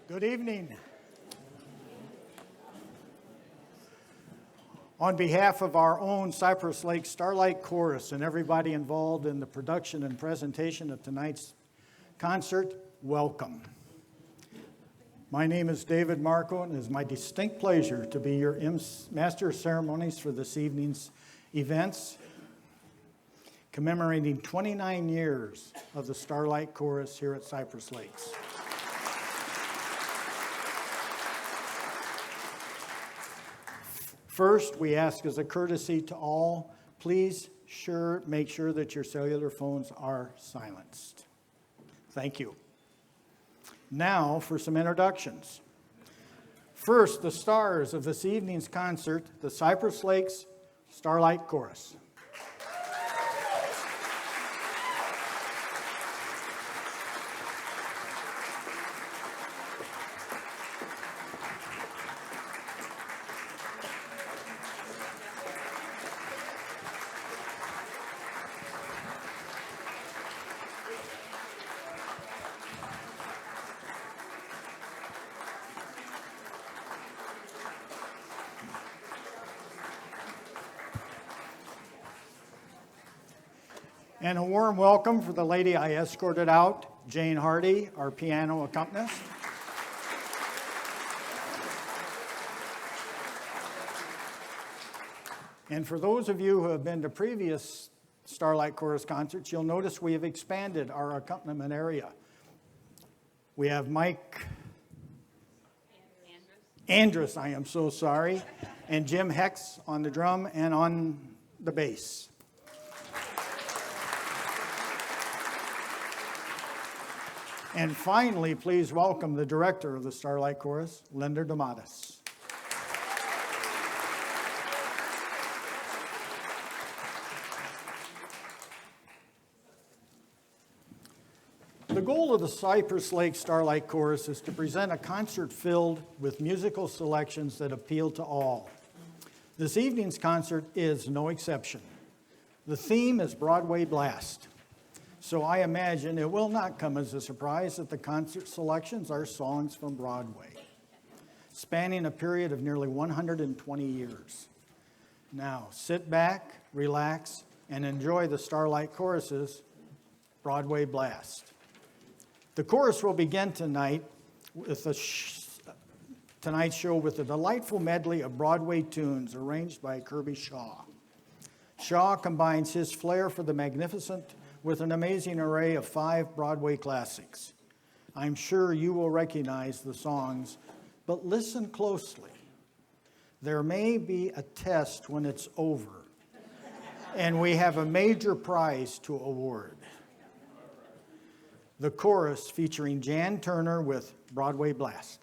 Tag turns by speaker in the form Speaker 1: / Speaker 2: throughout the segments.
Speaker 1: Good evening. On behalf of our own Cypress Lake Starlight Chorus and everybody involved in the production and presentation of tonight's concert, welcome. My name is David Marco, and it is my distinct pleasure to be your Master of Ceremonies for this evening's events, commemorating 29 years of the Starlight Chorus here at Cypress Lakes. First, we ask as a courtesy to all, please make sure that your cellular phones are silenced. Thank you. Now for some introductions. First, the stars of this evening's concert, the Cypress Lakes Starlight Chorus. And a warm welcome for the lady I escorted out, Jane Hardy, our piano accompanist. And for those of you who have been to previous Starlight Chorus concerts, you'll notice we have expanded our accompaniment area. We have Mike Andrus, I am so sorry, and Jim Hex on the drum and on the bass. And finally, please welcome the director of the Starlight Chorus, Linda DeMattis. The goal of the Cypress Lake Starlight Chorus is to present a concert filled with musical selections that appeal to all. This evening's concert is no exception. The theme is Broadway Blast. So I imagine it will not come as a surprise that the concert selections are songs from Broadway, spanning a period of nearly 120 years. Now, sit back, relax, and enjoy the Starlight Chorus's Broadway Blast. The chorus will begin tonight with tonight's show with a delightful medley of Broadway tunes arranged by Kirby Shaw. Shaw combines his flair for the magnificent with an amazing array of 5 Broadway classics. I'm sure you will recognize the songs, but listen closely. There may be a test when it's over, and we have a major prize to award. The chorus featuring Jan Turner with Broadway Blast.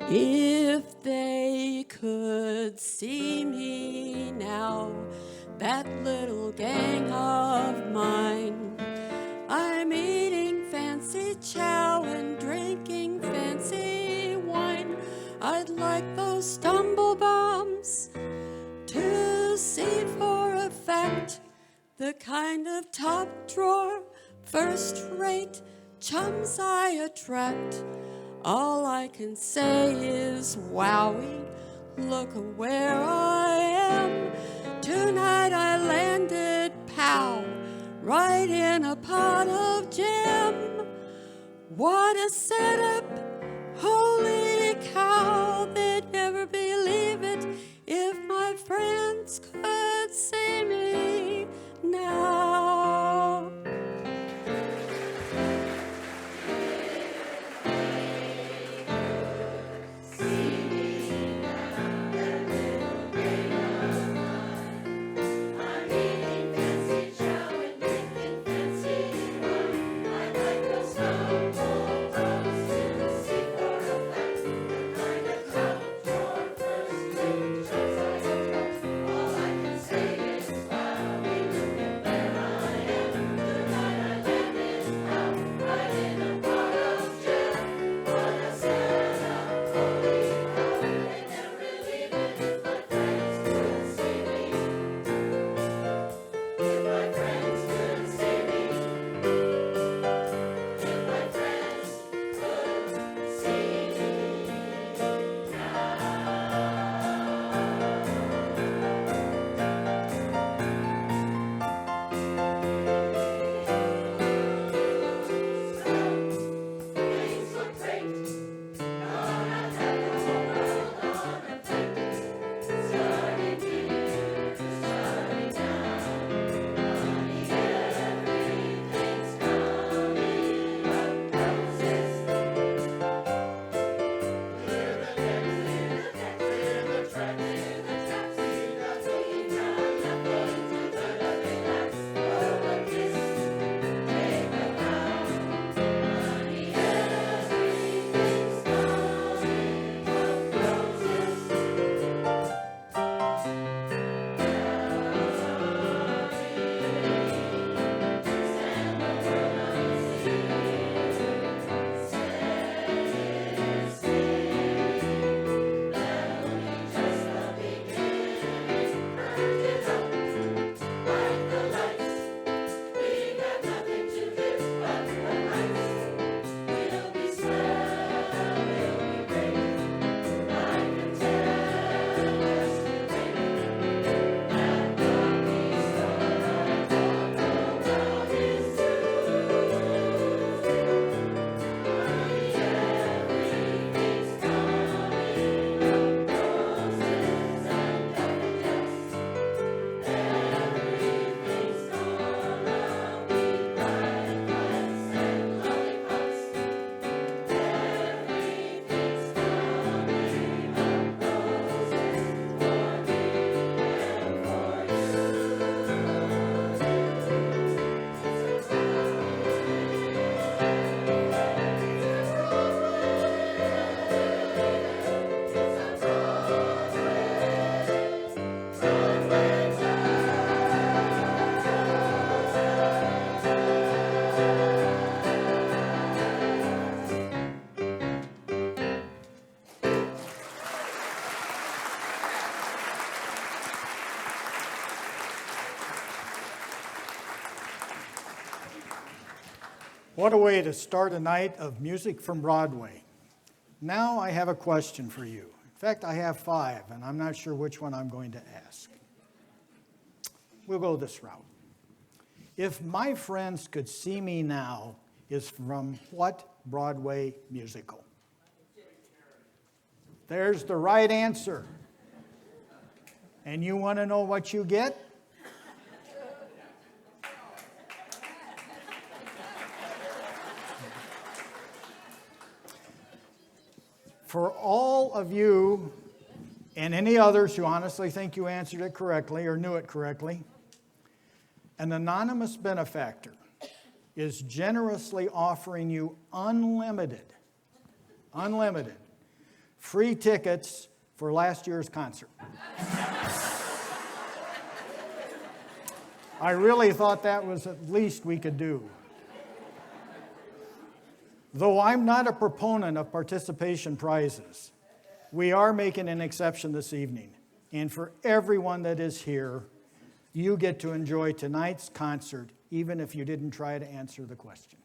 Speaker 2: If they could see me now, that little gang of mine, I'm eating fancy chow and drinking fancy wine. I'd like those stumble bombs to see for a fact the kind of top drawer, first rate chums I attract. All I can say is, wowie, look where I am. Tonight I landed, pow, right in a pot of jam. What a setup, holy cow, they'd never believe it if my friends could see me now.
Speaker 1: What a way to start a night of music from Broadway. Now I have a question for you. In fact, I have 5, and I'm not sure which one I'm going to ask. We'll go this route. If My Friends Could See Me Now is from what Broadway musical? There's the right answer. And you want to know what you get? For all of you and any others who honestly think you answered it correctly or knew it correctly, an anonymous benefactor is generously offering you unlimited free tickets for last year's concert. I really thought that was at least we could do. Though I'm not a proponent of participation prizes, we are making an exception this evening. And for everyone that is here, you get to enjoy tonight's concert, even if you didn't try to answer the question.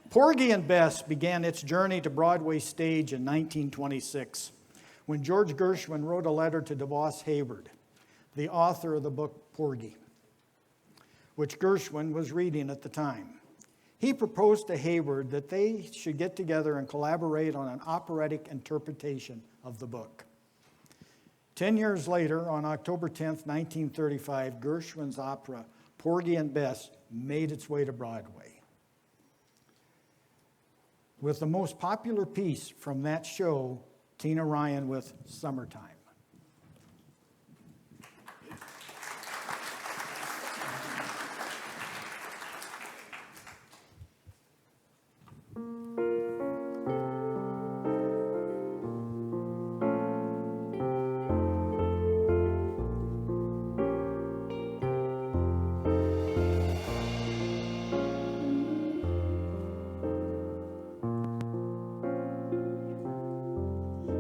Speaker 1: Porgy and Bess began its journey to Broadway stage in 1926, when George Gershwin wrote a letter to DeVos Hayward, the author of the book Porgy, which Gershwin was reading at the time. He proposed to Hayward that they should get together and collaborate on an operatic interpretation of the book. 10 years later, on October 10th, 1935, Gershwin's opera, Porgy and Bess, made its way to Broadway. With the most popular piece from that show, Tina Ryan with Summertime.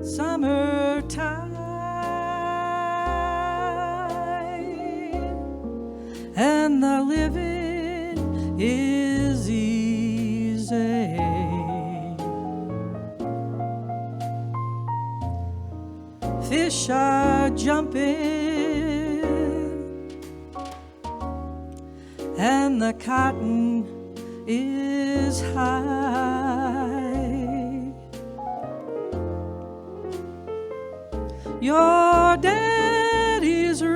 Speaker 3: Summertime, and the living is easy. Fish are jumping, and the cotton is high. Your daddy's rich,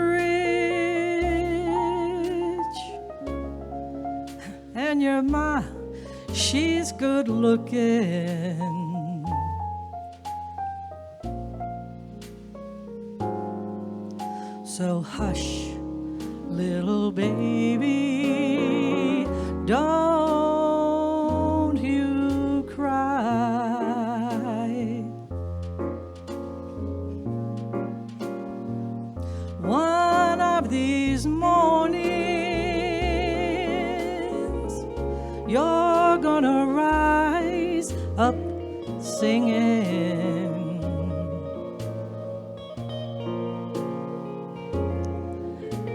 Speaker 3: and your ma, she's good looking. So hush, little baby, don't you cry. One of these mornings, you're gonna rise up singing.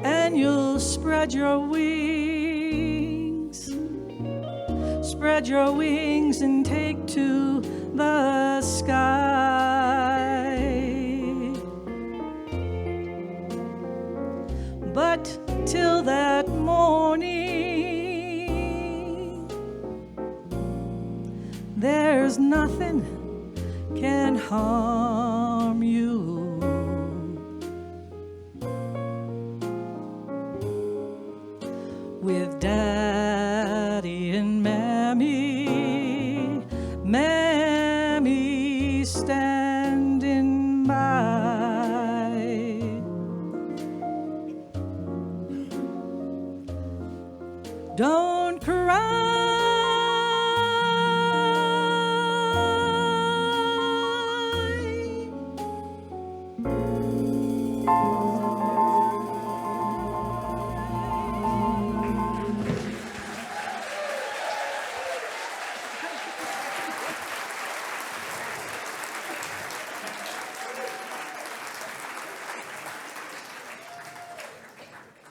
Speaker 3: And you'll spread your wings and take to the sky. But till that morning, there's nothing can harm you. With Daddy and Mammy, Mammy standing by. Don't cry.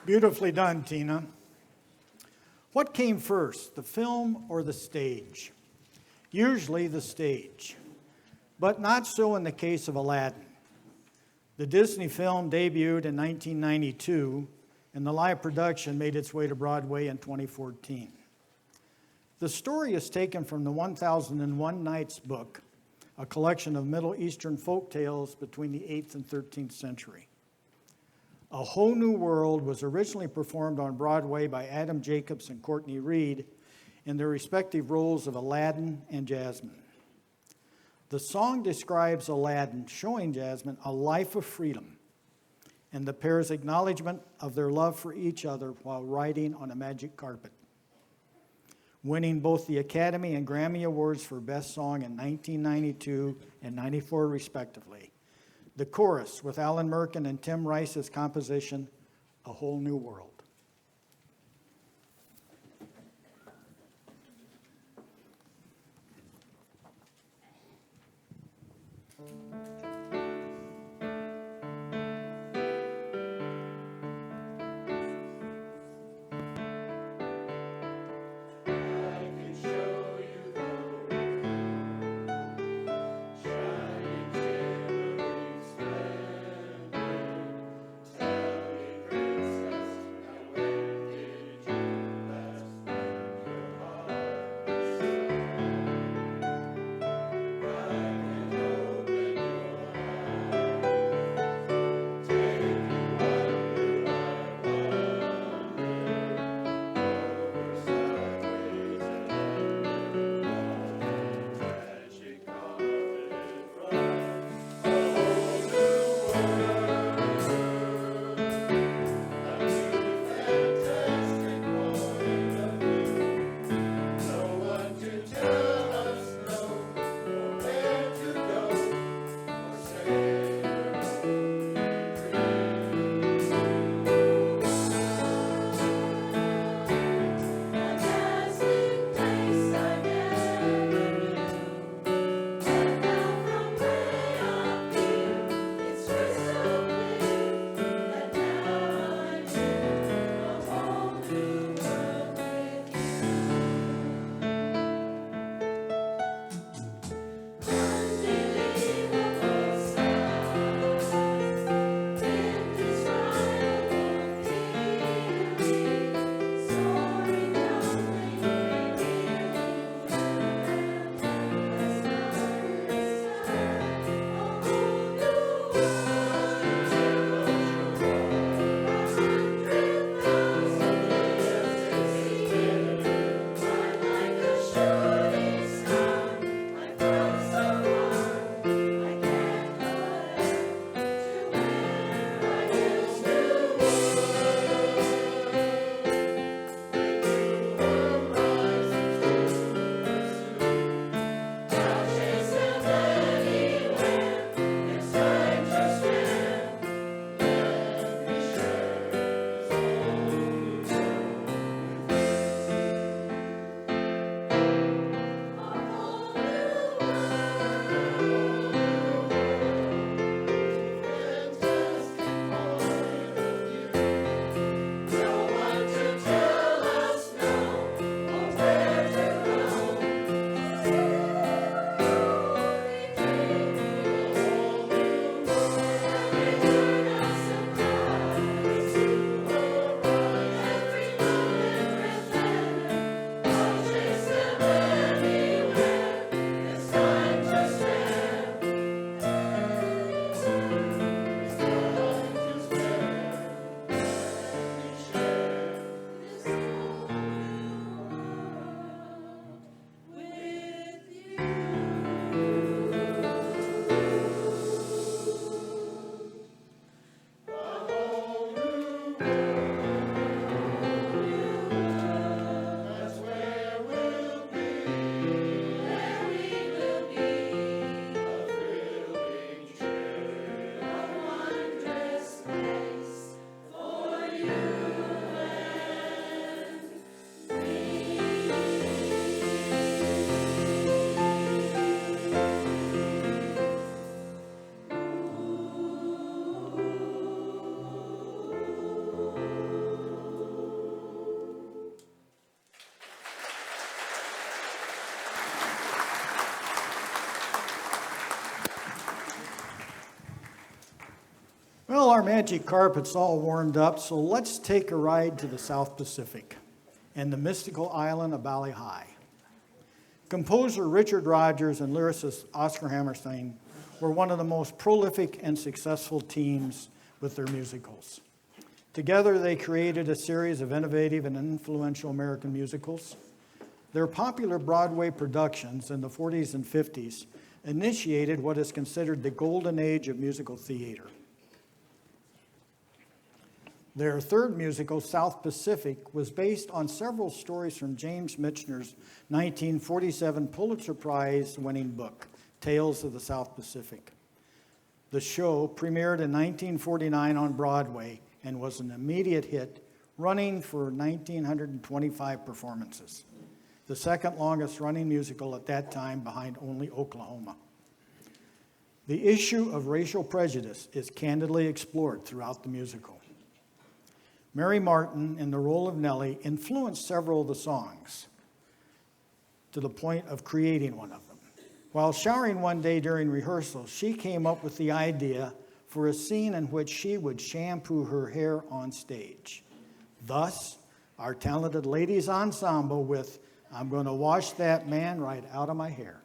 Speaker 1: Beautifully done, Tina. What came first, the film or the stage? Usually the stage, but not so in the case of Aladdin. The Disney film debuted in 1992, and the live production made its way to Broadway in 2014. The story is taken from the 1001 Nights book, a collection of Middle Eastern folk tales between the 8th and 13th century. A Whole New World was originally performed on Broadway by Adam Jacobs and Courtney Reed in their respective roles of Aladdin and Jasmine. The song describes Aladdin showing Jasmine a life of freedom and the pair's acknowledgement of their love for each other while riding on a magic carpet, winning both the Academy and Grammy Awards for Best Song in 1992 and 94 respectively. The chorus, with Alan Menken and Tim Rice's composition, A Whole New World. our magic carpet's all warmed up, so let's take a ride to the South Pacific and the mystical island of Bali High. Composer Richard Rodgers and lyricist Oscar Hammerstein were one of the most prolific and successful teams with their musicals. Together, they created a series of innovative and influential American musicals. Their popular Broadway productions in the 40s and 50s initiated what is considered the golden age of musical theater. Their third musical, South Pacific, was based on several stories from James Michener's 1947 Pulitzer Prize-winning book, Tales of the South Pacific. The show premiered in 1949 on Broadway and was an immediate hit, running for 1,925 performances, the second longest running musical at that time behind only Oklahoma. The issue of racial prejudice is candidly explored throughout the musical. Mary Martin, in the role of Nellie, influenced several of the songs to the point of creating one of them. While showering one day during rehearsal, she came up with the idea for a scene in which she would shampoo her hair on stage. Thus, our talented ladies ensemble with "I'm Gonna Wash That Man Right Out of My Hair."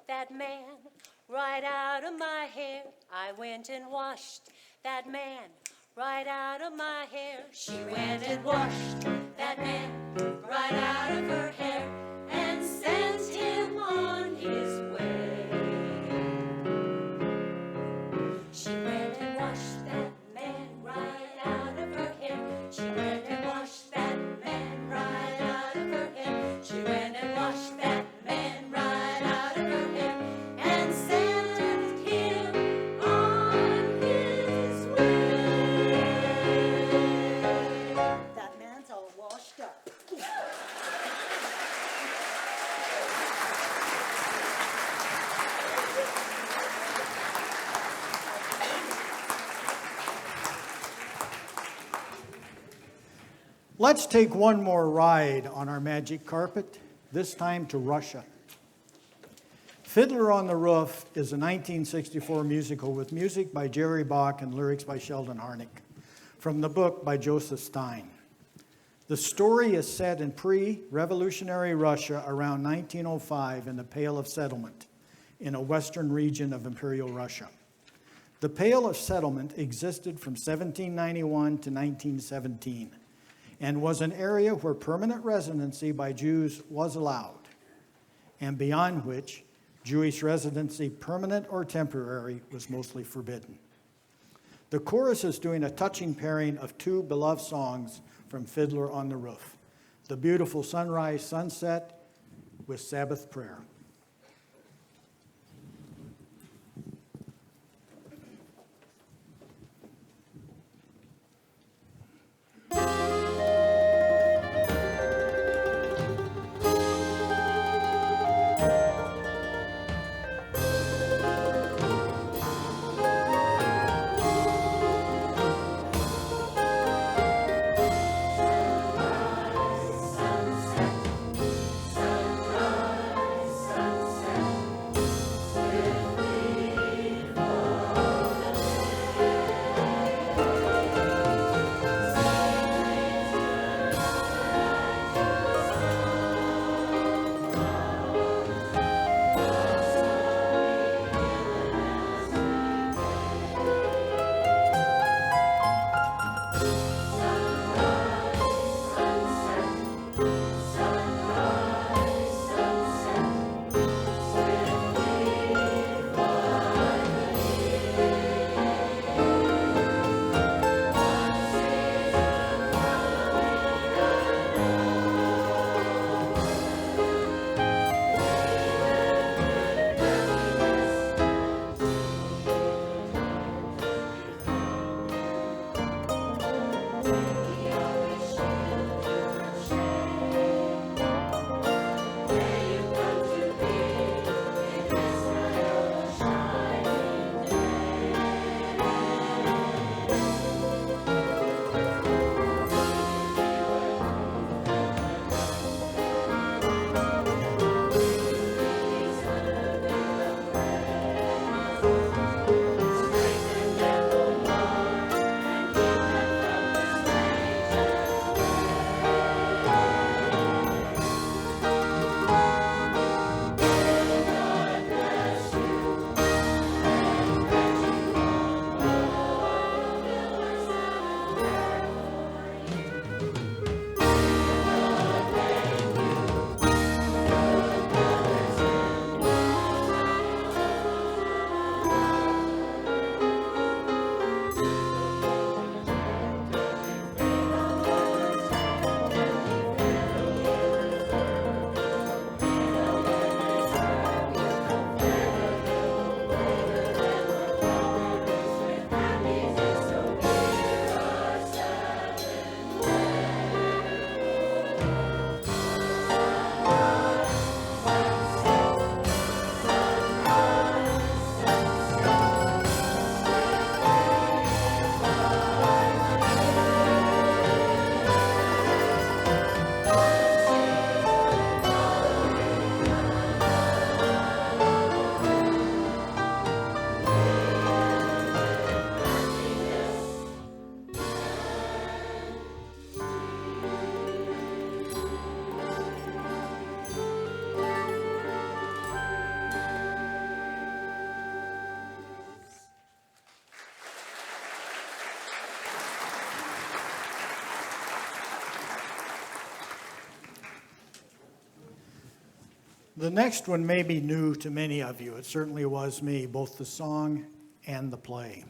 Speaker 4: that man right out of my hair. I went and washed that man right out of my hair. She went and washed that man right out of her hair and sent him on his way. She went and washed that man right out of her hair. She went and washed that man right out of her hair. She went and washed that man right out of her hair and sent him on his way.
Speaker 5: That man's all washed up.
Speaker 1: Let's take one more ride on our magic carpet, this time to Russia. Fiddler on the Roof is a 1964 musical with music by Jerry Bach and lyrics by Sheldon Harnick, from the book by Joseph Stein. The story is set in pre-revolutionary Russia around 1905 in the Pale of Settlement, in a western region of Imperial Russia. The Pale of Settlement existed from 1791 to 1917 and was an area where permanent residency by Jews was allowed, and beyond which Jewish residency, permanent or temporary, was mostly forbidden. The chorus is doing a touching pairing of two beloved songs from Fiddler on the Roof, The Beautiful Sunrise Sunset with Sabbath Prayer. The next one may be new to many of you. It certainly was me, both the song and the play.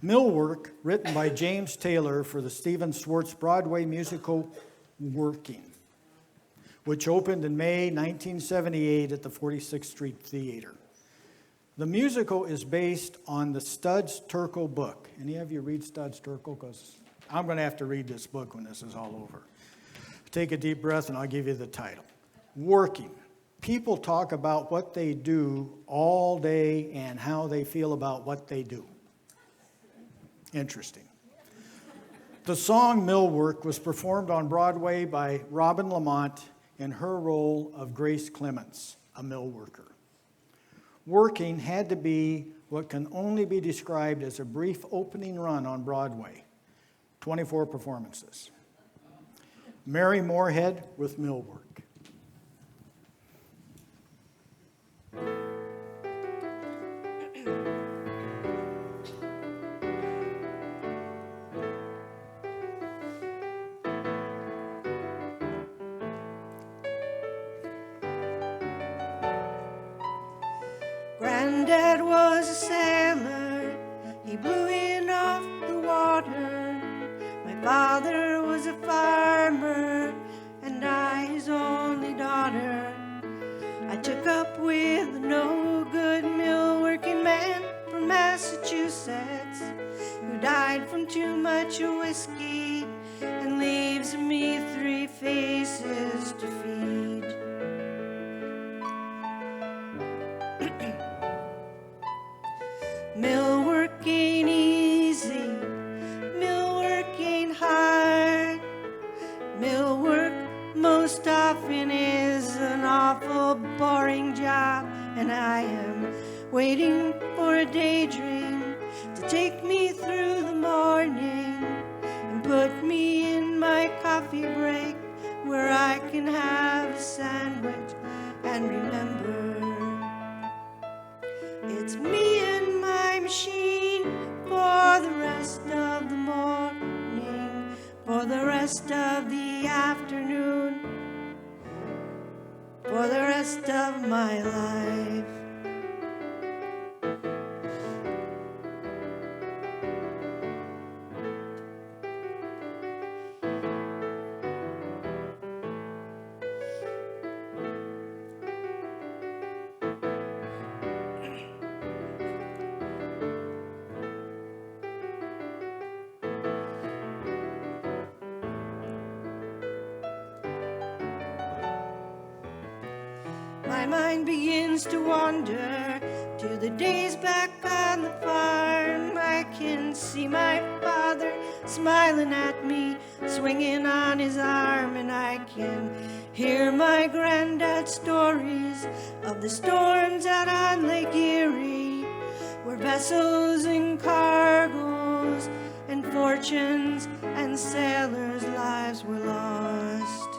Speaker 1: Millwork, written by James Taylor for the Stephen Schwartz Broadway musical Working, which opened in May 1978 at the 46th Street Theater. The musical is based on the Studs Terkel book. Any of you read Studs Terkel? Because I'm going to have to read this book when this is all over. Take a deep breath and I'll give you the title. Working. People talk about what they do all day and how they feel about what they do. Interesting. The song Millwork was performed on Broadway by Robin Lamont in her role of Grace Clements, a mill worker. Working had to be what can only be described as a brief opening run on Broadway, 24 performances. Mary Moorhead with Millwork.
Speaker 6: Granddad was a sailor, he blew in off the water. My father was a farmer, and I his only daughter. I took up with a no-good mill-working man from Massachusetts who died from too much whiskey and leaves me 3 faces to feed. Millwork ain't easy, millwork ain't hard. Millwork most often is an awful boring job, and I am waiting for a daydream to take me through the morning and put me in my coffee break where I can have a sandwich and remember it's me and my machine for the rest of the morning, for the rest of the afternoon, for the rest of my life. My mind begins to wander to the days back on the farm. I can see my father smiling at me, swinging on his arm, and I can hear my granddad's stories of the storms out on Lake Erie, where vessels and cargoes and fortunes and sailors' lives were lost.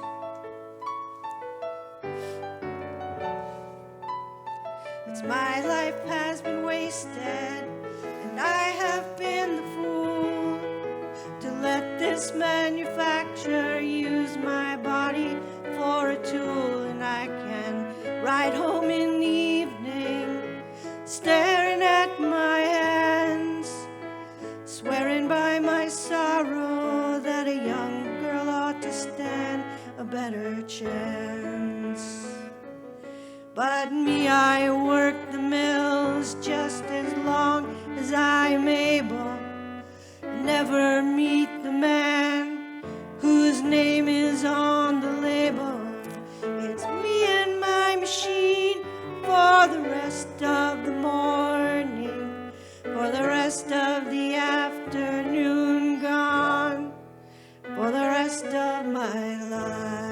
Speaker 6: It's my life has been wasted, and I have been the fool to let this manufacturer use my body for a tool. And I can ride home in the evening, staring at my hands, swearing by my sorrow that a young girl ought to stand a better chance. But me, I work the mills just as long as I'm able, never meet the man whose name is on the label. It's me and my machine for the rest of the morning, for the rest of the afternoon gone, for the rest of my life.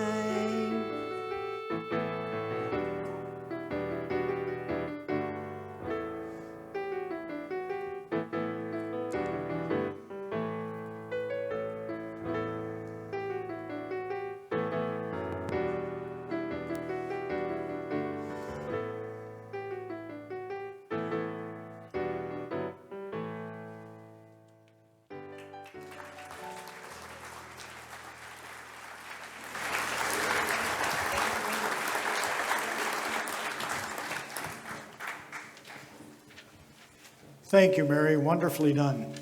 Speaker 1: Thank you, Mary. Wonderfully done.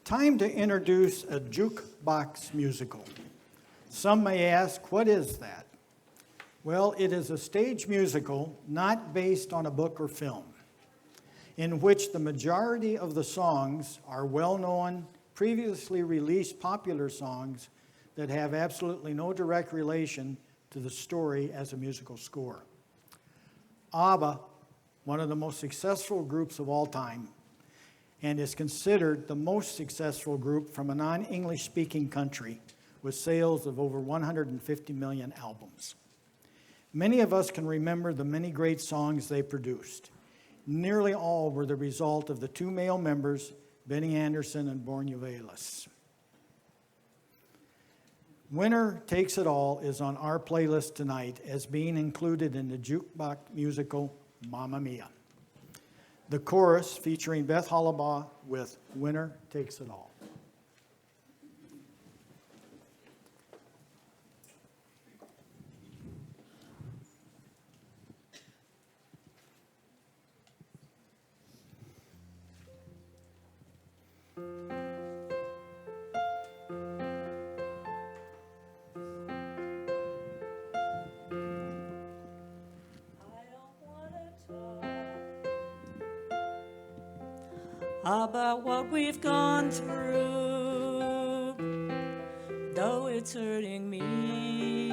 Speaker 1: Time to introduce a jukebox musical. Some may ask, what is that? Well, it is a stage musical not based on a book or film, in which the majority of the songs are well-known, previously released popular songs that have absolutely no direct relation to the story as a musical score. ABBA, one of the most successful groups of all time, and is considered the most successful group from a non-English speaking country with sales of over 150 million albums. Many of us can remember the many great songs they produced. Nearly all were the result of the 2 male members, Benny Andersson and Björn Ulvaeus. Winner Takes It All is on our playlist tonight as being included in the jukebox musical Mamma Mia. The chorus featuring Beth Hollabaugh with Winner Takes It All.
Speaker 3: about what we've gone through, though it's hurting me.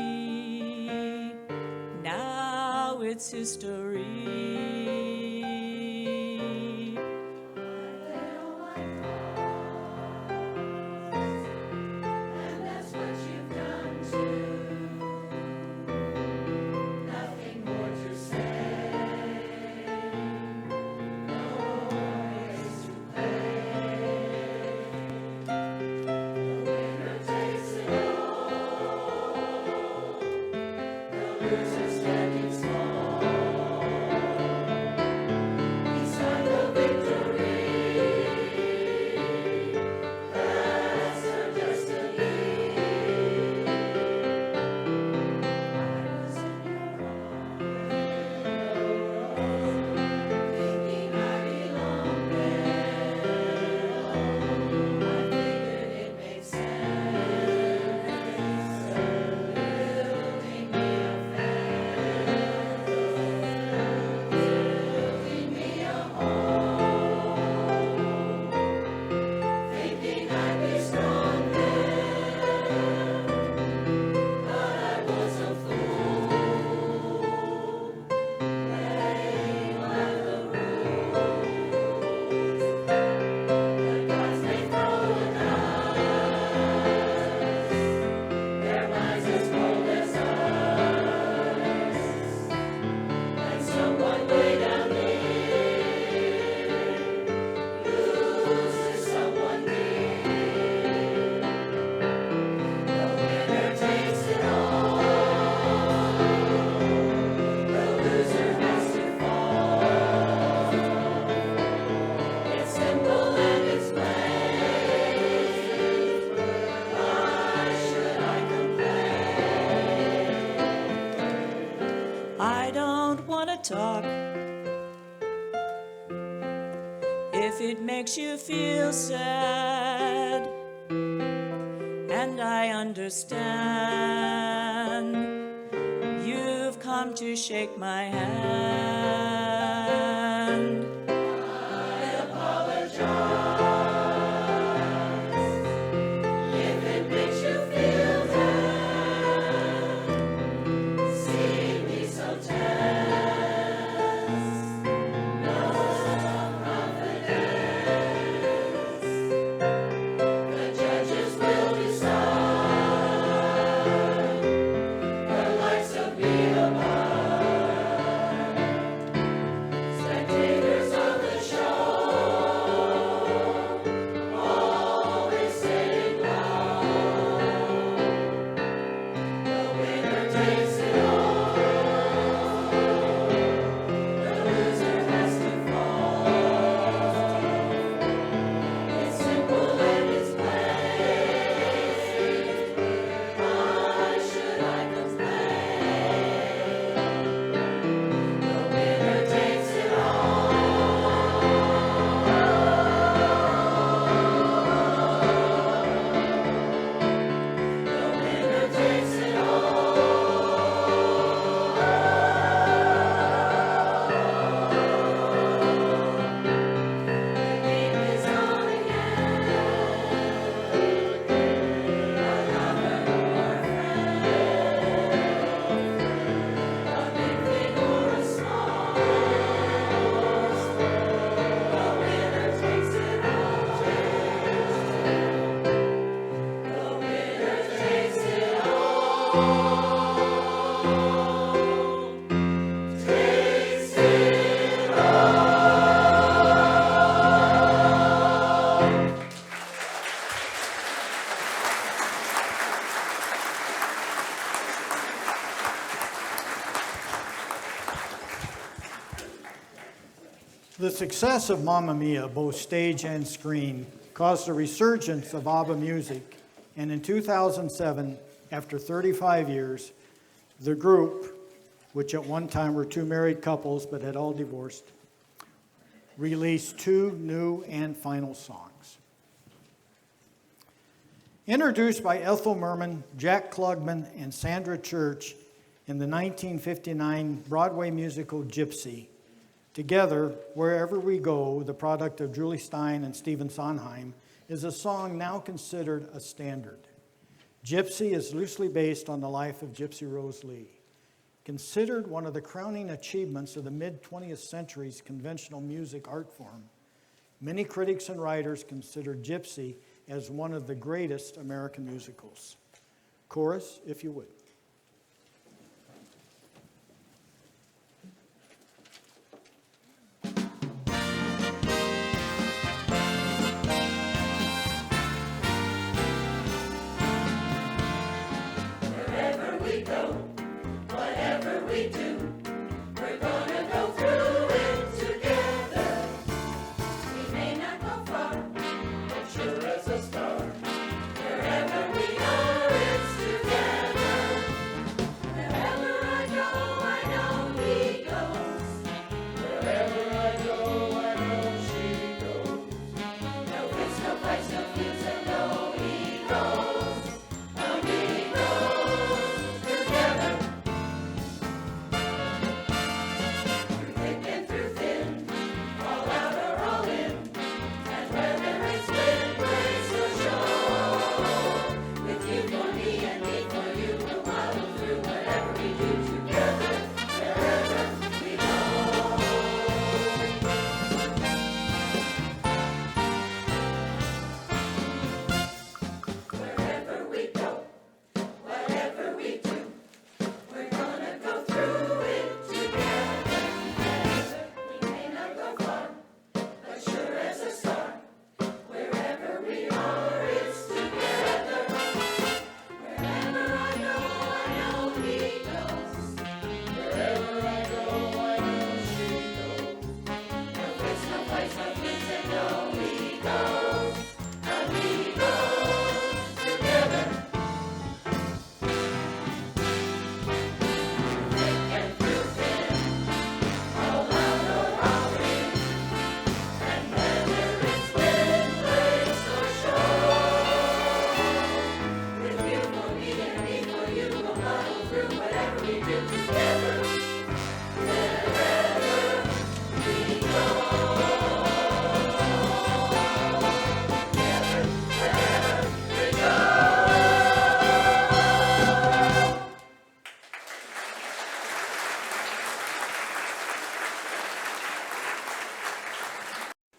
Speaker 3: Now it's history. Talk if it makes you feel sad, and I understand you've come to shake my hand. I apologize if it makes you feel bad. See me so tense.
Speaker 1: The success of Mamma Mia, both stage and screen, caused a resurgence of ABBA music, and in 2007, after 35 years, the group, which at one time were two married couples but had all divorced, released two new and final songs. Introduced by Ethel Merman, Jack Klugman, and Sandra Church in the 1959 Broadway musical Gypsy, Together, Wherever We Go, the product of Julie Stein and Stephen Sondheim, is a song now considered a standard. Gypsy is loosely based on the life of Gypsy Rose Lee. Considered one of the crowning achievements of the mid-20th century's conventional music art form, many critics and writers consider Gypsy as one of the greatest American musicals. Chorus, if you would.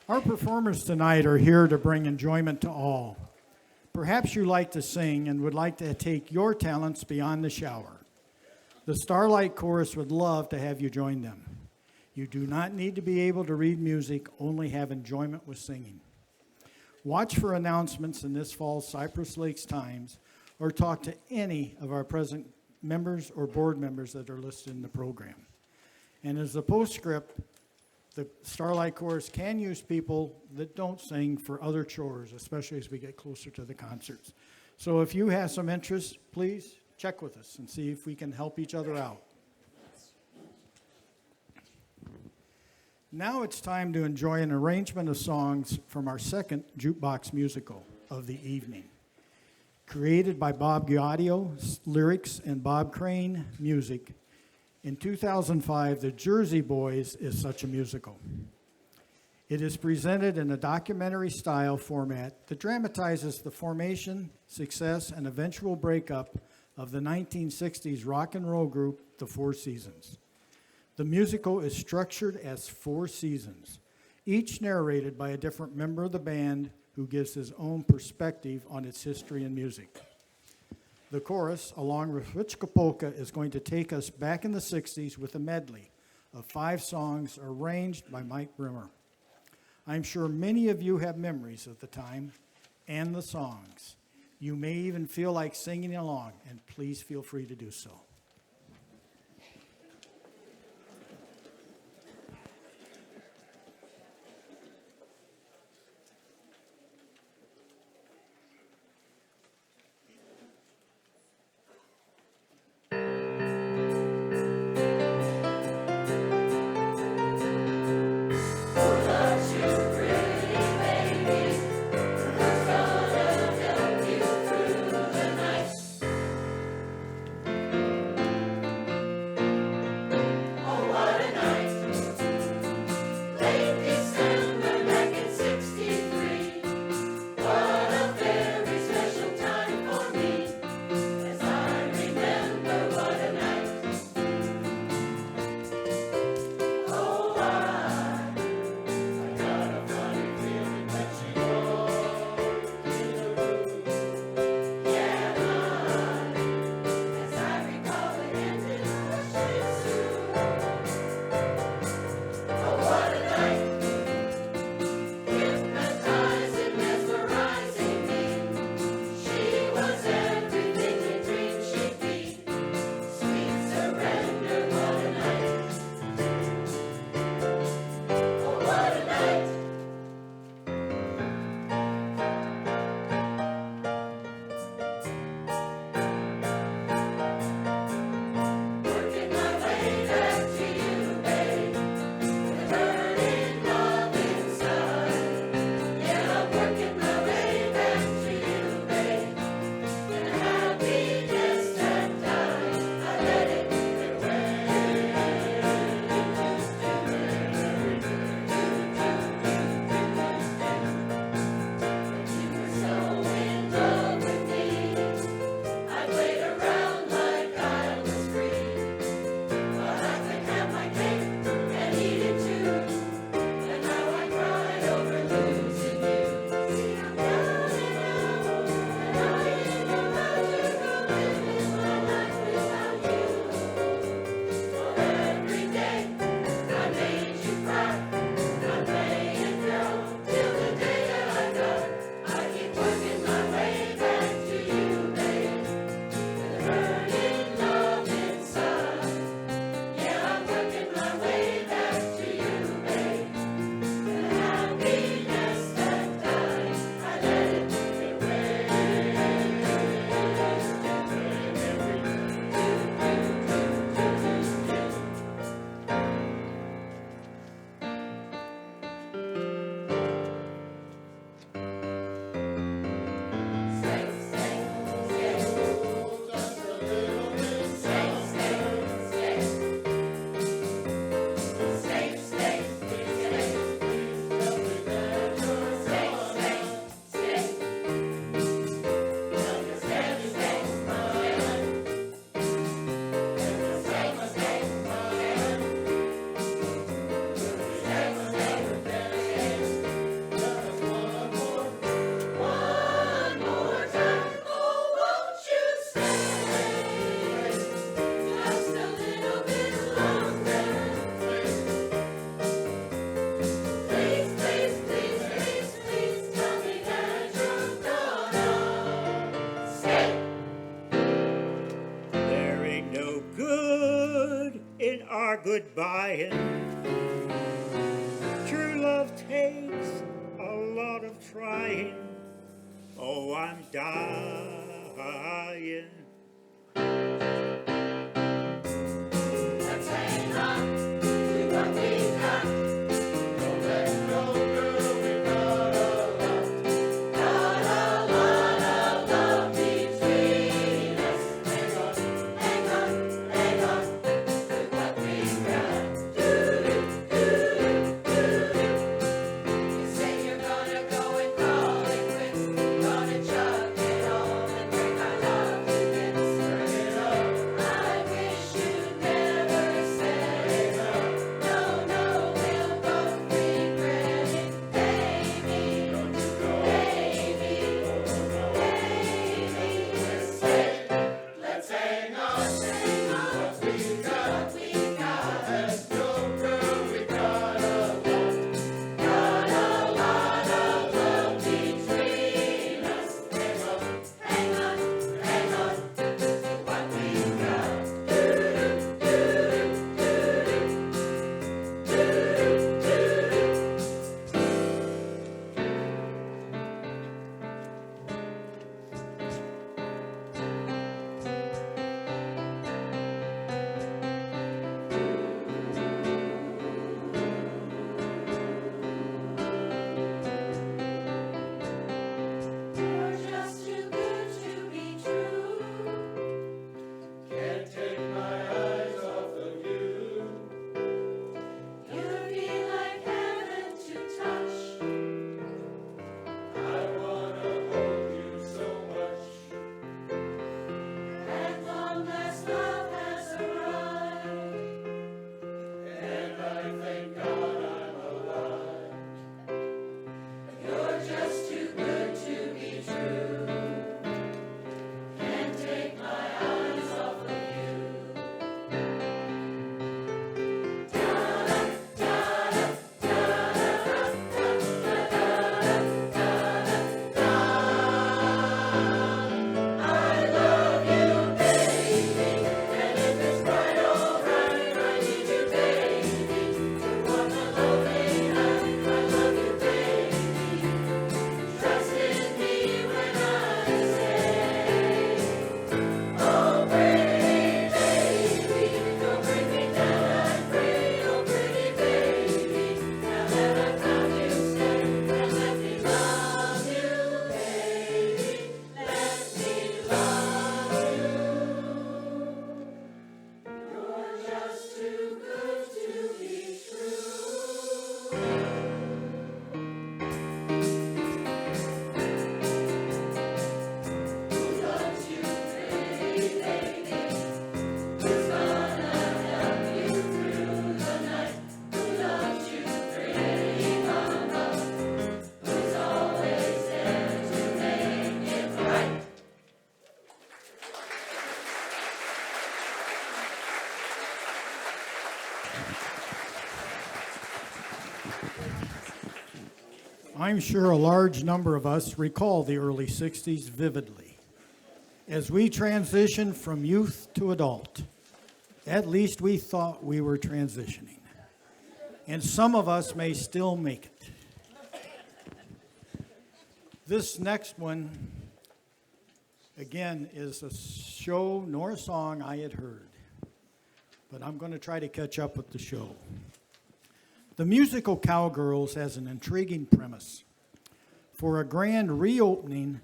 Speaker 1: Our performers tonight are here to bring enjoyment to all. Perhaps you like to sing and would like to take your talents beyond the shower. The Starlight Chorus would love to have you join them. You do not need to be able to read music, only have enjoyment with singing. Watch for announcements in this fall's Cypress Lakes Times, or talk to any of our present members or board members that are listed in the program. And as a postscript, the Starlight Chorus can use people that don't sing for other chores, especially as we get closer to the concerts. So if you have some interest, please check with us and see if we can help each other out. Now it's time to enjoy an arrangement of songs from our second jukebox musical of the evening. Created by Bob Gaudio, lyrics, and Bob Crane, music. In 2005, The Jersey Boys is such a musical. It is presented in a documentary-style format that dramatizes the formation, success, and eventual breakup of the 1960s rock and roll group, The Four Seasons. The musical is structured as 4 seasons, each narrated by a different member of the band who gives his own perspective on its history and music. The chorus, along with Richka Polka, is going to take us back in the 60s with a medley of 5 songs arranged by Mike Brimmer. I'm sure many of you have memories of the time and the songs. You may even feel like singing along, and please feel free to do so.
Speaker 7: our goodbye. True love takes a lot of trying. Oh, I'm dying.
Speaker 4: Let's hang on to what we got. Don't let go, girl, we got a lot. Got a lot of love between us. Hang on, hang on, hang on to what we got. You say you're gonna go and call it quits. Gonna chuck it all and break our love to bits. Burn it up. I wish you'd never say no. No, no, we'll both regret it, baby. Don't you go, baby, baby. Let's hang on to what we got. Let's go, girl, we got a lot. Got a lot of love between us. Hang on, hang on, hang on to what we got. You're just too good to be true. Can't take my eyes off of you. You'd be like heaven to touch. I wanna hold you so much. At long last love has arrived, and I thank God I'm alive. You're just too good to be true. Can't take my eyes off of you. I love you, baby, and if it's quite alright, I need you, baby. To walk a lonely night, I love you, baby. Trust in me when I say, oh, pretty baby, don't bring me down, I pray, oh, pretty baby. Now that I found you, stay and let me love you, baby. Let me love you. You're just too good to be true. Who loves you, pretty baby? Who's gonna help you through the night? Who loves you, pretty mama? Who's always there to make it right?
Speaker 1: I'm sure a large number of us recall the early 60s vividly. As we transitioned from youth to adult, at least we thought we were transitioning. And some of us may still make it. This next one, again, is a show nor a song I had heard. But I'm going to try to catch up with the show. The musical Cowgirls has an intriguing premise. For a grand reopening,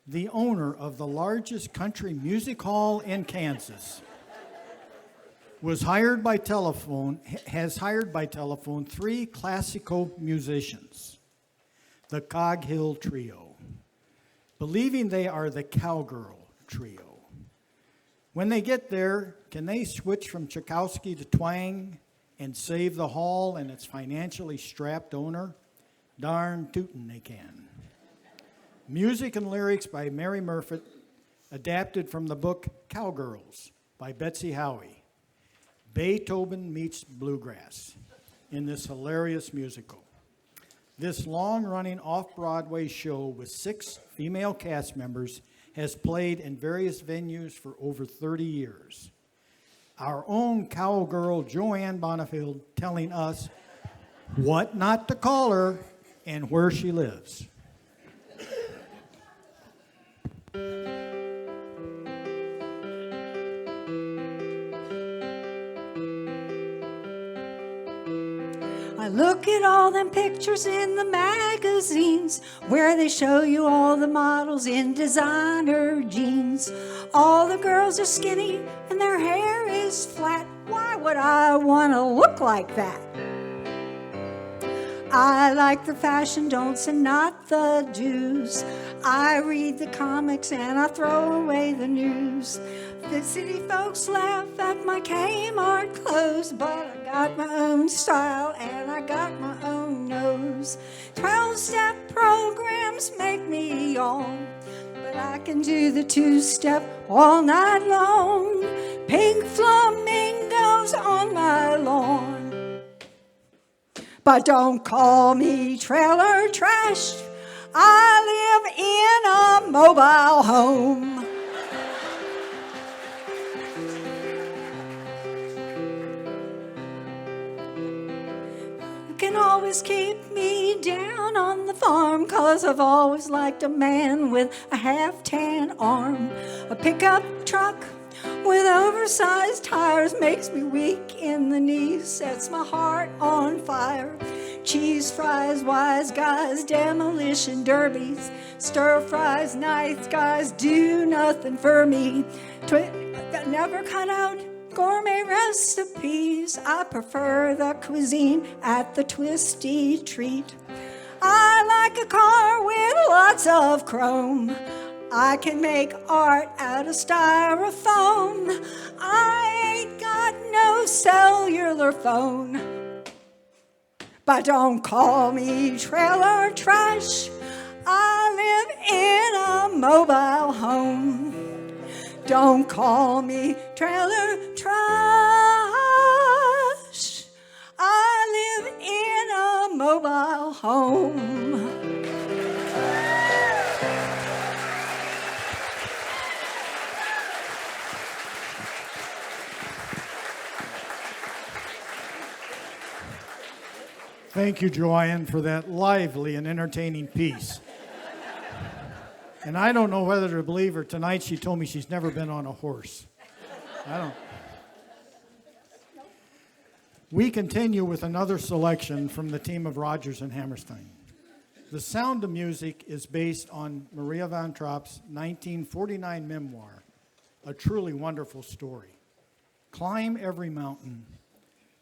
Speaker 1: the owner of the largest country music hall in Kansas has hired by telephone 3 classical musicians, the Cog Hill Trio, believing they are the Cowgirl Trio. When they get there, can they switch from Tchaikovsky to twang and save the hall and its financially strapped owner? Darn tootin' they can. Music and lyrics by Mary Murphy, adapted from the book Cowgirls by Betsy Howie. Beethoven meets bluegrass in this hilarious musical. This long-running off-Broadway show with 6 female cast members has played in various venues for over 30 years. our own cowgirl Joanne Bonifield telling us what not to call her and where she lives.
Speaker 6: I look at all them pictures in the magazines where they show you all the models in designer jeans. All the girls are skinny and their hair is flat. Why would I want to look like that? I like the fashion don'ts and not the do's. I read the comics and I throw away the news. The city folks laugh at my Kmart clothes, but I got my own style and I got my own nose. 12-step programs make me yawn, but I can do the two-step all night long. Pink flamingos on my lawn. But don't call me trailer trash. I live in a mobile home. You can always keep me down on the farm, 'cause I've always liked a man with a half-tan arm. A pickup truck with oversized tires makes me weak in the knees, sets my heart on fire. Cheese fries, wise guys, demolition derbies, stir fries, nice guys do nothing for me. Never cut out gourmet recipes. I prefer the cuisine at the Twisty Treat. I like a car with lots of chrome. I can make art out of styrofoam. I ain't got no cellular phone. But don't call me trailer trash. I live in a mobile home. Don't call me trailer trash. I live in a mobile home.
Speaker 1: Thank you, Joanne, for that lively and entertaining piece. And I don't know whether to believe her. Tonight she told me she's never been on a horse. I don't. We continue with another selection from the team of Rodgers and Hammerstein. The Sound of Music is based on Maria von Trapp's 1949 memoir, a truly wonderful story. Climb Every Mountain,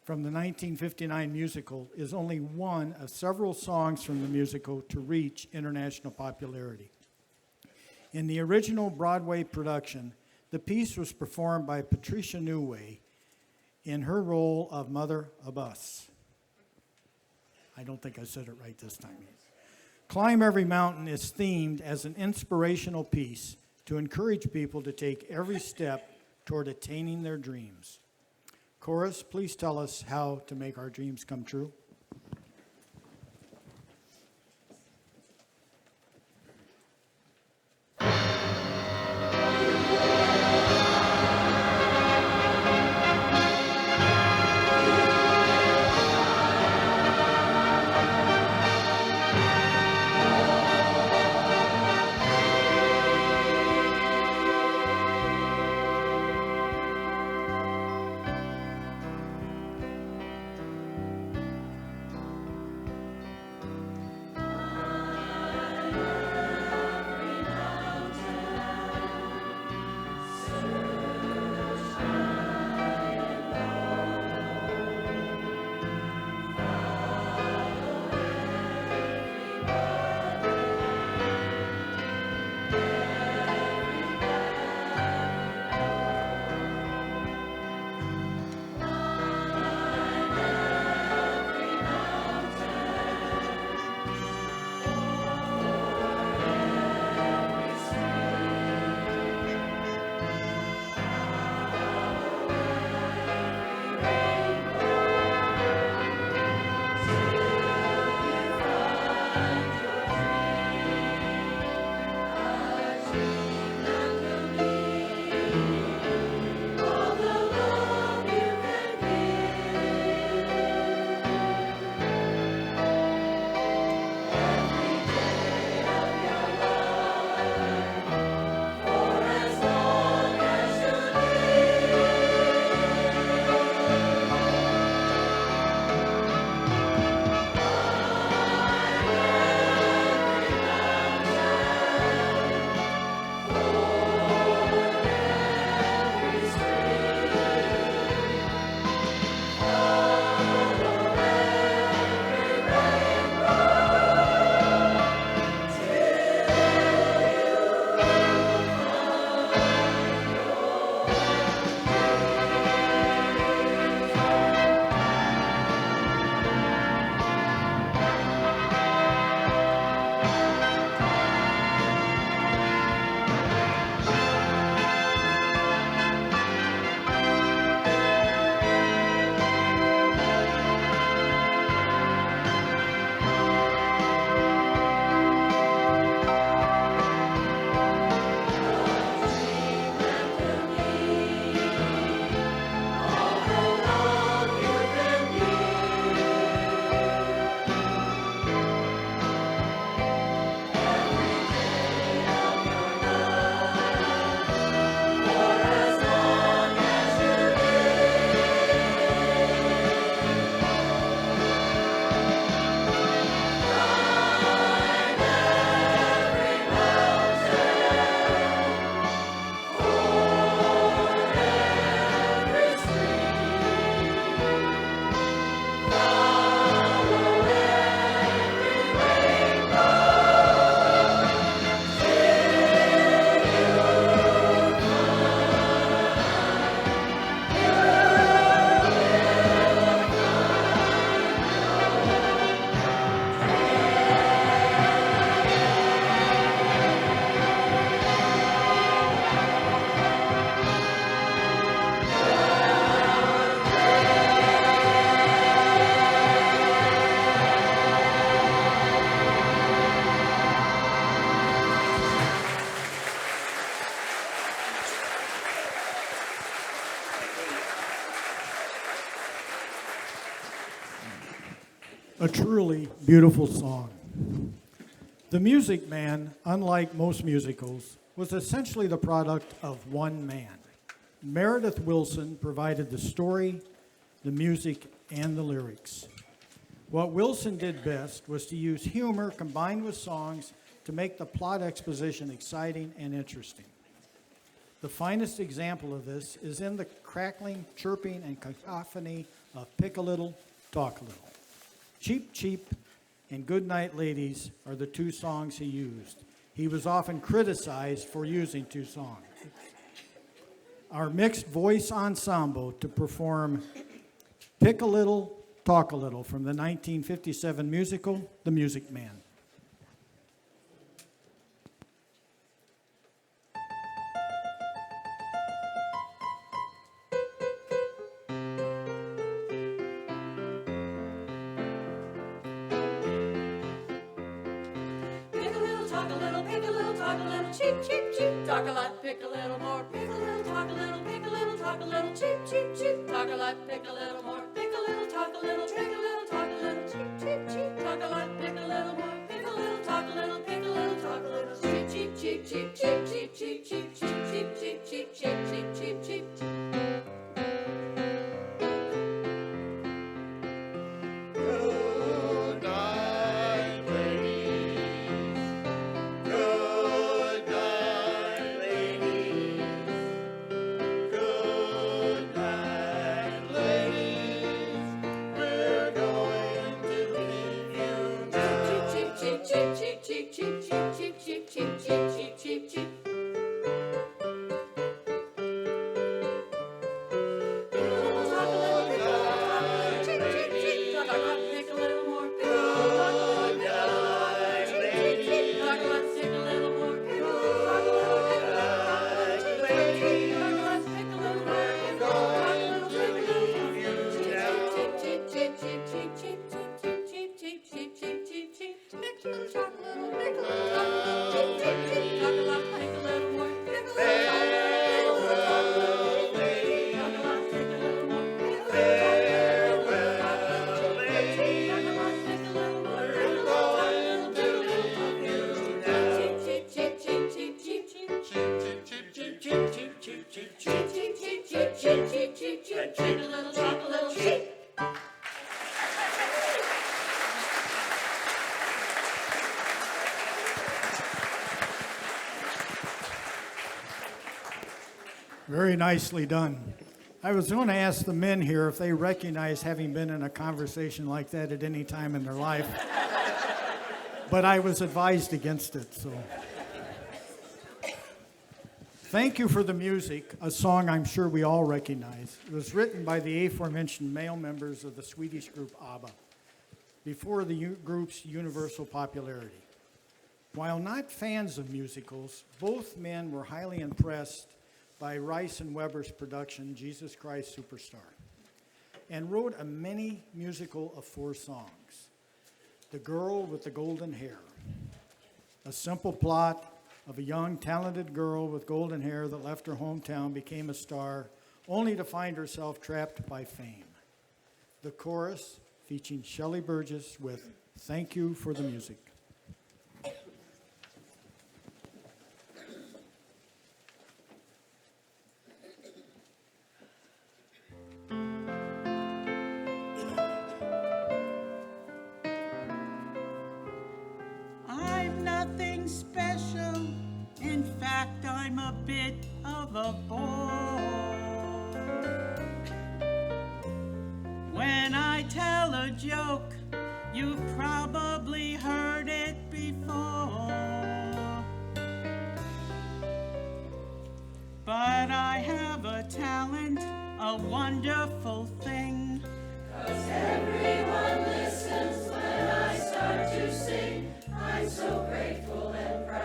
Speaker 1: from the 1959 musical, is only one of several songs from the musical to reach international popularity. In the original Broadway production, the piece was performed by Patricia Newway in her role of Mother Abbas. I don't think I said it right this time. Climb Every Mountain is themed as an inspirational piece to encourage people to take every step toward attaining their dreams. Chorus, please tell us how to make our dreams come true. A truly beautiful song. The Music Man, unlike most musicals, was essentially the product of one man. Meredith Willson provided the story, the music, and the lyrics. What Willson did best was to use humor combined with songs to make the plot exposition exciting and interesting. The finest example of this is in the crackling, chirping, and cacophony of Pick a Little, Talk a Little. Cheep, Cheep, and Good Night Ladies are the two songs he used. He was often criticized for using two songs. Our mixed voice ensemble to perform Pick a Little, Talk a Little from the 1957 musical, The Music Man.
Speaker 2: Pick a little, talk a little, pick a little, talk a little, cheep, cheep, cheep, talk a lot, pick a little more, pick a little, talk a little, pick a little, talk a little, cheep, cheep, cheep, talk a lot, pick a little more, pick a little, talk a little, pick a little, talk a little, cheep, cheep, cheep, talk a lot, pick a little more, pick a little, talk a little, pick a little, talk a little, cheep, cheep, cheep, cheep, cheep, cheep, cheep, cheep, cheep, cheep, cheep, cheep, cheep, cheep, cheep.
Speaker 7: Good night, ladies. Good night, ladies. Good night, ladies. We're going to leave you now.
Speaker 2: Cheep, cheep, cheep, cheep, cheep, cheep, cheep, cheep, cheep, cheep, cheep, cheep, cheep.
Speaker 1: Very nicely done. I was going to ask the men here if they recognize having been in a conversation like that at any time in their life, but I was advised against it, so. Thank You for the Music, a song I'm sure we all recognize. It was written by the aforementioned male members of the Swedish group ABBA before the group's universal popularity. While not fans of musicals, both men were highly impressed by Rice and Weber's production, Jesus Christ Superstar, and wrote a mini musical of 4 songs. The Girl with the Golden Hair, a simple plot of a young, talented girl with golden hair that left her hometown, became a star, only to find herself trapped by fame. The chorus featuring Shelley Burgess with Thank You for the Music.
Speaker 3: I'm nothing special. In fact, I'm a bit of a bore. When I tell a joke, you've probably heard it before. But I have a talent, a wonderful thing.
Speaker 4: Everyone listens when I start to sing. I'm so grateful and proud.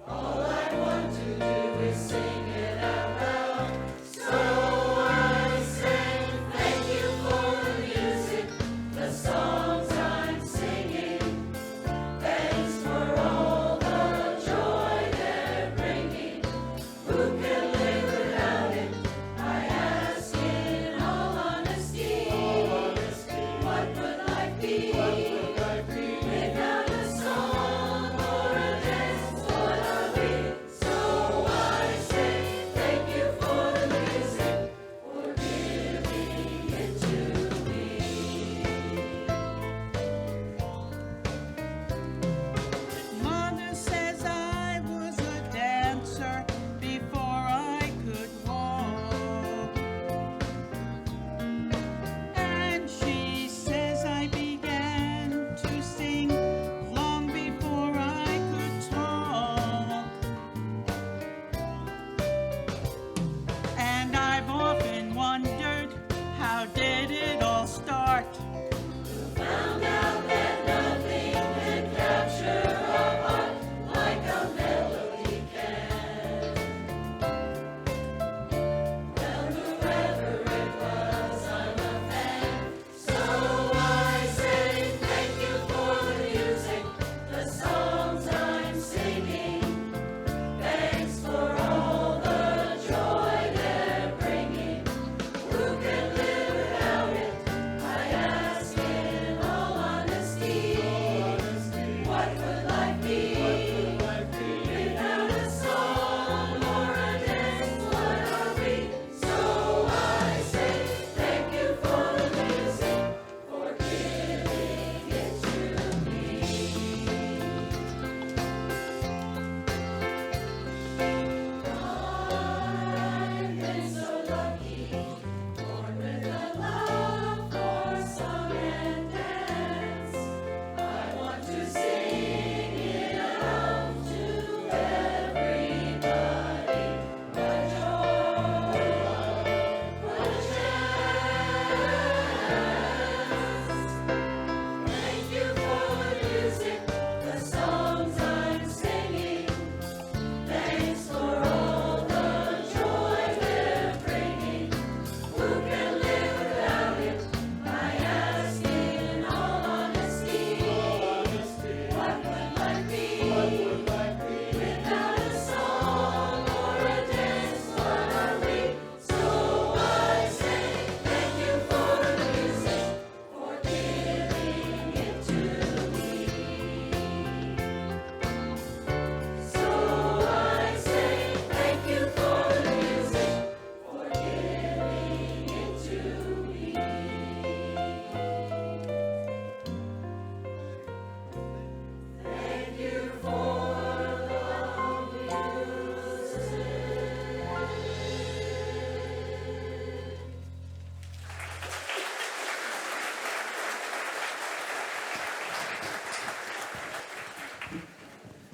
Speaker 4: All I want to do is sing it out loud. So I sing, thank you for the music, the songs I'm singing. Thanks for all the joy they're bringing. Who can live without it? I ask in all honesty.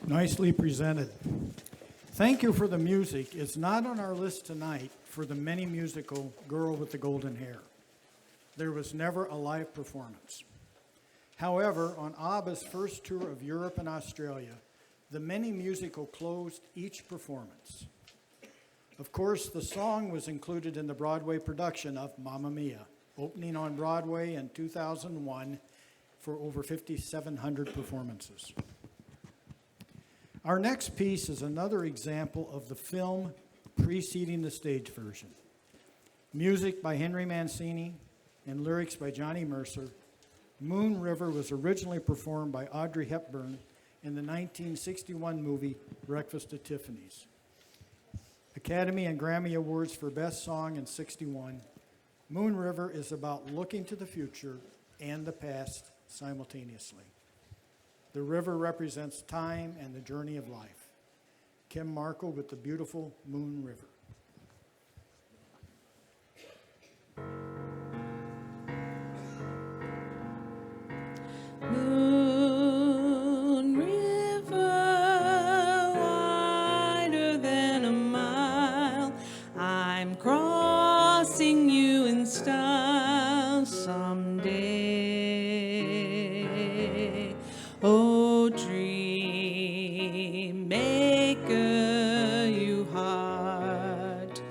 Speaker 1: Nicely presented. Thank you for the music. It's not on our list tonight for the many musical Girl with the Golden Hair. There was never a live performance. However, on ABBA's first tour of Europe and Australia, the many musical closed each performance. Of course, the song was included in the Broadway production of Mamma Mia, opening on Broadway in 2001 for over 5,700 performances. Our next piece is another example of the film preceding the stage version. Music by Henry Mancini and lyrics by Johnny Mercer, Moon River was originally performed by Audrey Hepburn in the 1961 movie Breakfast at Tiffany's. Academy and Grammy Awards for Best Song in '61, Moon River is about looking to the future and the past simultaneously. The river represents time and the journey of life. Kim Markle with the beautiful Moon River.
Speaker 8: Moon River, wider than a mile, I'm crossing you in style someday. Oh, dream maker, you heart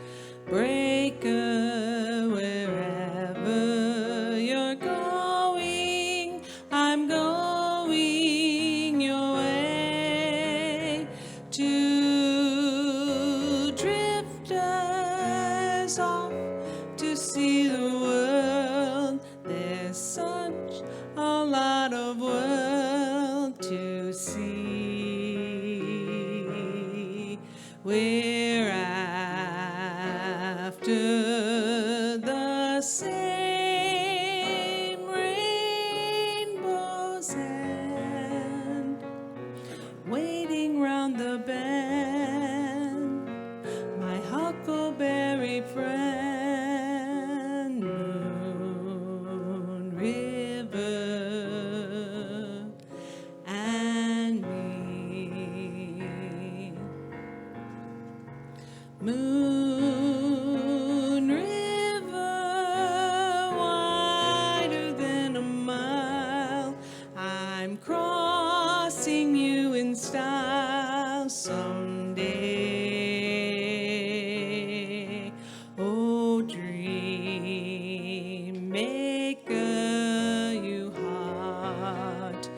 Speaker 8: breaker, wherever you're going, I'm going your way. Two drifters off to see the world. There's such a lot of world to see. We're after the same rainbow's end, waiting round the bend, my huckleberry friend, Moon River and me. Moon River, wider than a mile, I'm crossing you in style someday. Oh, dream maker, you heart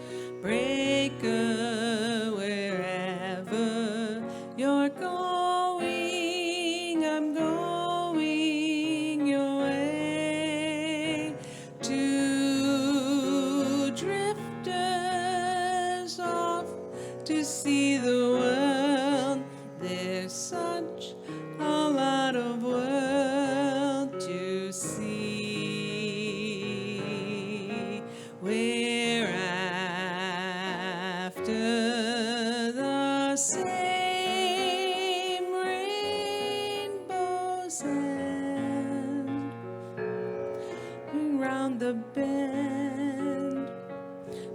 Speaker 8: breaker, wherever you're going, I'm going your way. Two drifters off to see the world. There's such a lot of world to see. We're after the same rainbow's end, round the bend,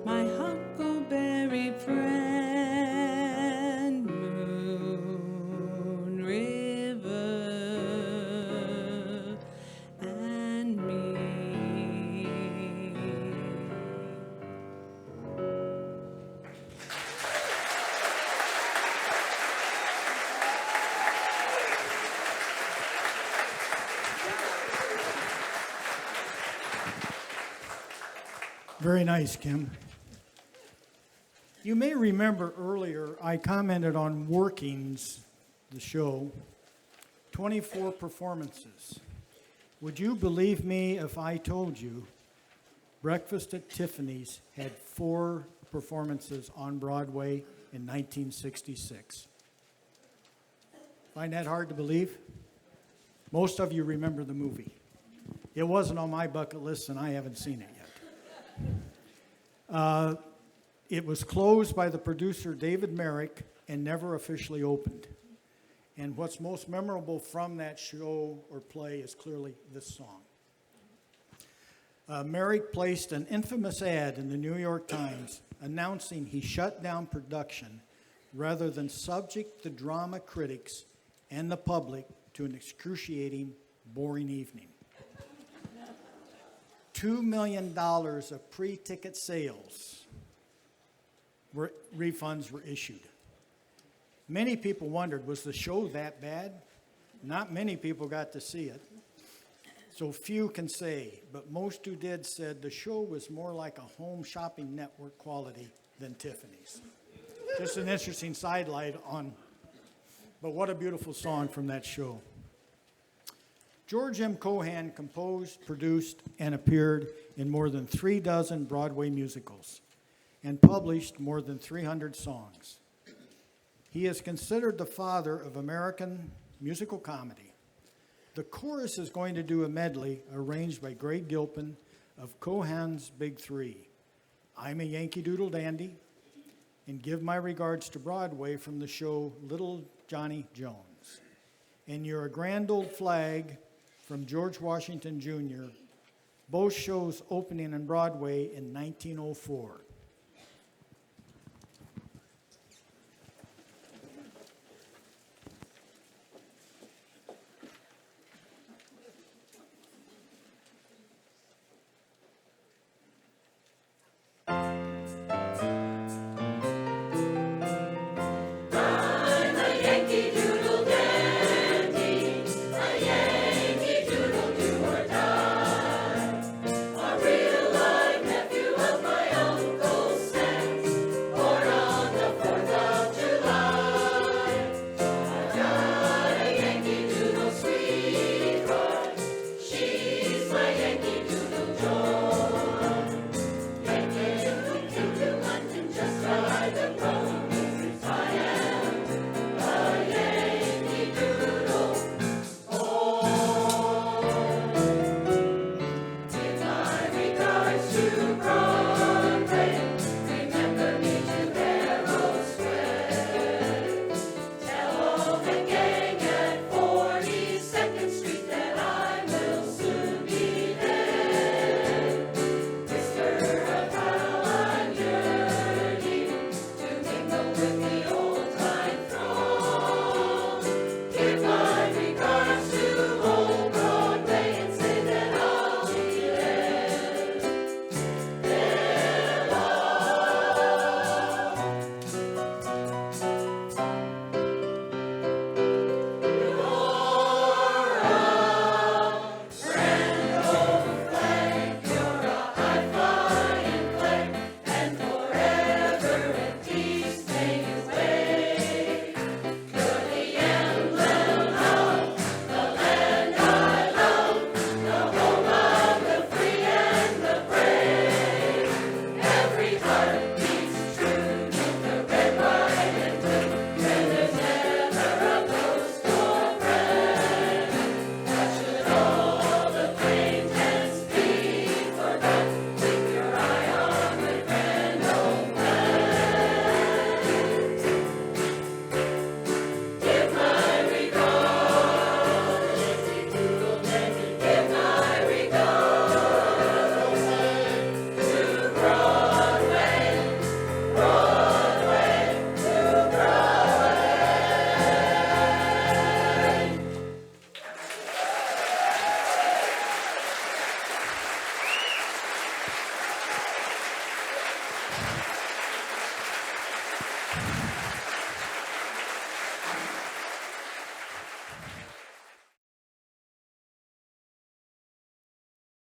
Speaker 8: my huckleberry friend, Moon River and me.
Speaker 1: Very nice, Kim. You may remember earlier I commented on Workings, the show, 24 performances. Would you believe me if I told you Breakfast at Tiffany's had 4 performances on Broadway in 1966? Find that hard to believe? Most of you remember the movie. It wasn't on my bucket list and I haven't seen it yet. It was closed by the producer David Merrick and never officially opened. And what's most memorable from that show or play is clearly this song. Merrick placed an infamous ad in the New York Times announcing he shut down production rather than subject the drama critics and the public to an excruciating, boring evening. $2 million of pre-ticket sales refunds were issued. Many people wondered, was the show that bad? Not many people got to see it, so few can say, but most who did said the show was more like a home shopping network quality than Tiffany's. Just an interesting sidelight on, but what a beautiful song from that show. George M. Cohan composed, produced, and appeared in more than 36 Broadway musicals and published more than 300 songs. He is considered the father of American musical comedy. The chorus is going to do a medley arranged by Greg Gilpin of Cohan's Big Three, I'm a Yankee Doodle Dandy, and Give My Regards to Broadway from the show Little Johnny Jones, and You're a Grand Old Flag from George Washington Jr., both shows opening on Broadway in 1904.